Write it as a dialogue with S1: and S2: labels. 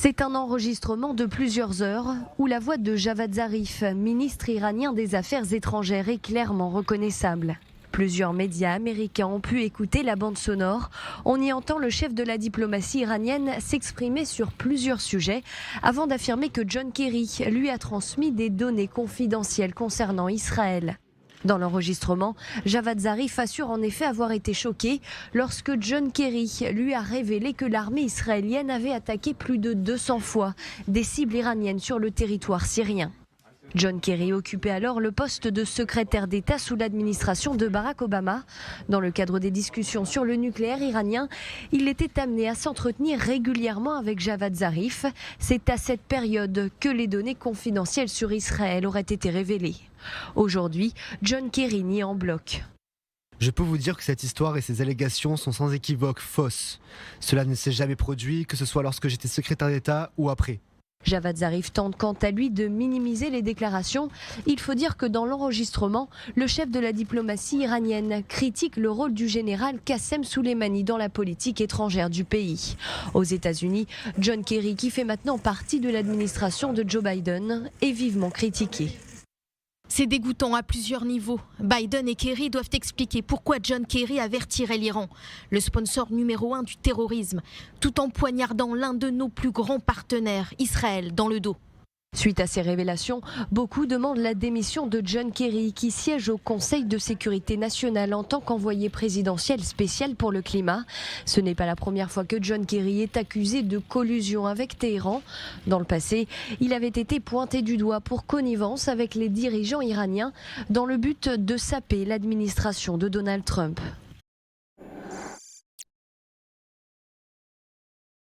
S1: C'est un enregistrement de plusieurs heures où la voix de Javad Zarif, ministre iranien des Affaires étrangères, est clairement reconnaissable. Plusieurs médias américains ont pu écouter la bande sonore. On y entend le chef de la diplomatie iranienne s'exprimer sur plusieurs sujets avant d'affirmer que John Kerry lui a transmis des données confidentielles concernant Israël. Dans l'enregistrement, Javad Zarif assure en effet avoir été choqué lorsque John Kerry lui a révélé que l'armée israélienne avait attaqué plus de 200 fois des cibles iraniennes sur le territoire syrien. John Kerry occupait alors le poste de secrétaire d'État sous l'administration de Barack Obama. Dans le cadre des discussions sur le nucléaire iranien, il était amené à s'entretenir régulièrement avec Javad Zarif. C'est à cette période que les données confidentielles sur Israël auraient été révélées. Aujourd'hui, John Kerry nie en bloc.
S2: Je peux vous dire que cette histoire et ces allégations sont sans équivoque fausses. Cela ne s'est jamais produit, que ce soit lorsque j'étais secrétaire d'État ou après.
S1: Javad Zarif tente quant à lui de minimiser les déclarations. Il faut dire que dans l'enregistrement, le chef de la diplomatie iranienne critique le rôle du général Qassem Soleimani dans la politique étrangère du pays. Aux États-Unis, John Kerry, qui fait maintenant partie de l'administration de Joe Biden, est vivement critiqué.
S3: C'est dégoûtant à plusieurs niveaux. Biden et Kerry doivent expliquer pourquoi John Kerry avertirait l'Iran, le sponsor numéro 1 du terrorisme, tout en poignardant l'un de nos plus grands partenaires, Israël, dans le dos.
S1: Suite à ces révélations, beaucoup demandent la démission de John Kerry, qui siège au Conseil de sécurité nationale en tant qu'envoyé présidentiel spécial pour le climat. Ce n'est pas la première fois que John Kerry est accusé de collusion avec Téhéran. Dans le passé, il avait été pointé du doigt pour connivence avec les dirigeants iraniens dans le but de saper l'administration de Donald Trump.